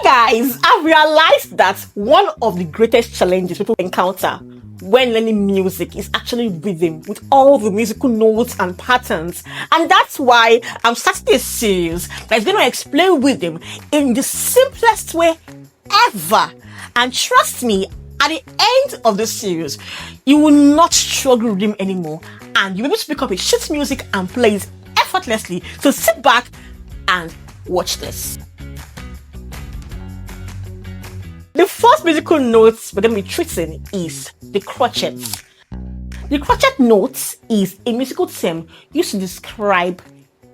Guys, I've realized that one of the greatest challenges people encounter when learning music is actually rhythm, with all the musical notes and patterns. And that's why I'm starting a series that's going to explain rhythm in the simplest way ever. And trust me, at the end of the series, you will not struggle with rhythm anymore, and you'll be able to pick up a sheet music and play it effortlessly. So sit back and watch this. The first musical notes we're going to be treating is the crotchet. The crotchet note is a musical term used to describe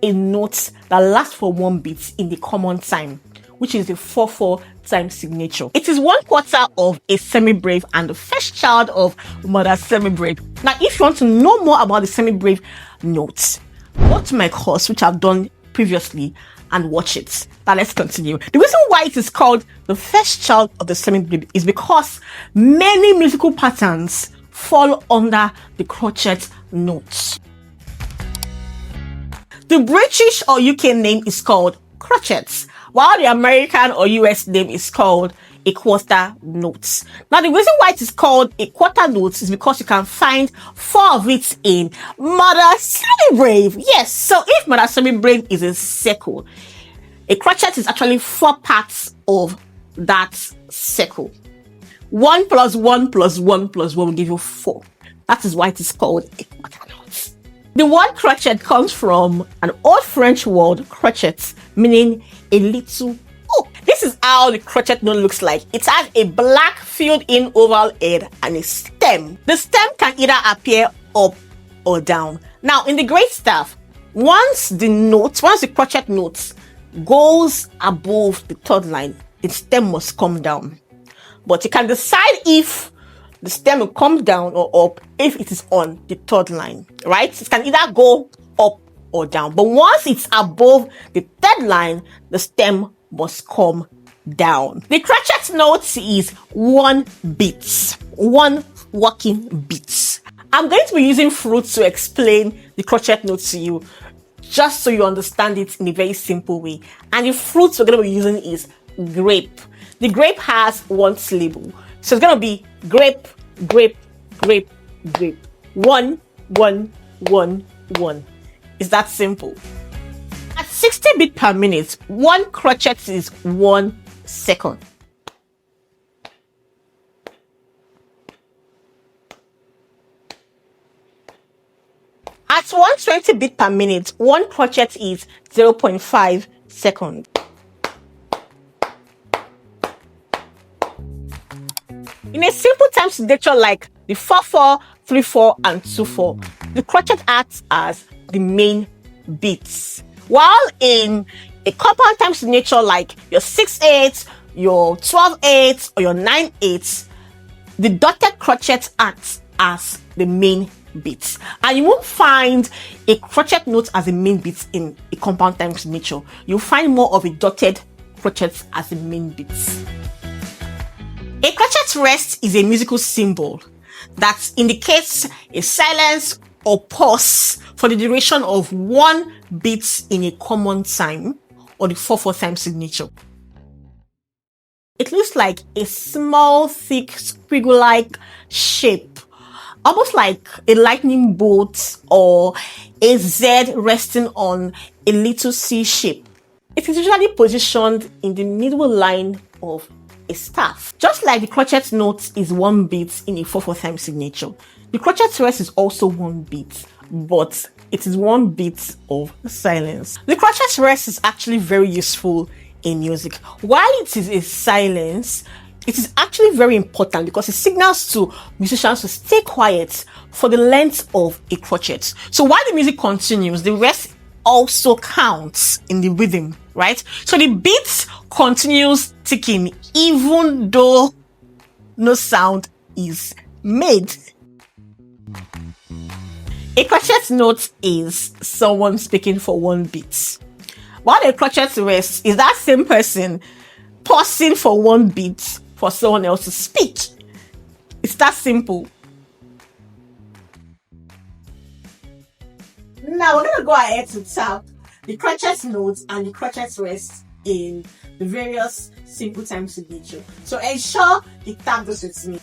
a note that lasts for one beat in the common time, which is the 4/4 time signature. It is 1/4 of a semi-breve and the first child of mother semi-breve. Now, if you want to know more about the semi-breve notes, go to my course, which I've done previously, and watch it. Now let's continue. The reason why it is called the first child of the semi-breve is because many musical patterns fall under the crotchet notes. The British or UK name is called crotchets, while the American or US name is called a quarter note. Now, the reason why it is called a quarter note is because you can find 4 of it in mother semi-breve. Yes, so if mother semi-breve is a circle, a crotchet is actually 4 parts of that circle. 1 plus 1 plus 1 plus 1 will give you 4. That is why it is called a quarter note. The word crotchet comes from an old French word, crotchet, meaning a little. Oh, this is how the crotchet note looks like. It has a black filled-in oval head and a stem. The stem can either appear up or down. Now, in the great staff, once the crotchet note goes above the 3rd line, its stem must come down. But you can decide if the stem will come down or up if it is on the 3rd line, right? It can either go up or down. But once it's above the 3rd line, the stem must come down. The crotchet note is 1 beat, 1 working beat. I'm going to be using fruits to explain the crotchet note to you, just so you understand it in a very simple way. And the fruits we're going to be using is grape. The grape has 1 syllable, so it's going to be grape, grape, grape, grape. 1, 1, 1, 1. It's that simple. At 60 beats per minute, 1 crotchet is 1 second. At 120 beats per minute, 1 crotchet is 0.5 seconds. In a simple time signature like the 4/4, 3/4, and 2/4, the crotchet acts as the main beats. While in a compound time signature like your 6/8, your 12/8, or your 9/8, the dotted crotchet acts as the main beats. And you won't find a crotchet note as a main beat in a compound time signature. You'll find more of a dotted crotchet as the main beats. A crotchet rest is a musical symbol that indicates a silence or pause for the duration of 1 beat in a common time, or the 4/4 time signature. It looks like a small, thick, squiggle-like shape, almost like a lightning bolt or a Z resting on a little C shape. It is usually positioned in the middle line of a staff. Just like the crotchet note is 1 beat in a 4/4 time signature, the crotchet rest is also 1 beat, but it is 1 beat of silence. The crotchet rest is actually very useful in music. While it is a silence, it is actually very important because it signals to musicians to stay quiet for the length of a crotchet. So while the music continues, the rest also counts in the rhythm, right? So the beat continues ticking even though no sound is made. A crotchet note is someone speaking for 1 beat, while a crotchet rest is that same person pausing for 1 beat for someone else to speak. It's that simple. Now we're going to go ahead to tap the crotchet note and the crotchet rest in the various simple time signature. So ensure you tap this with me.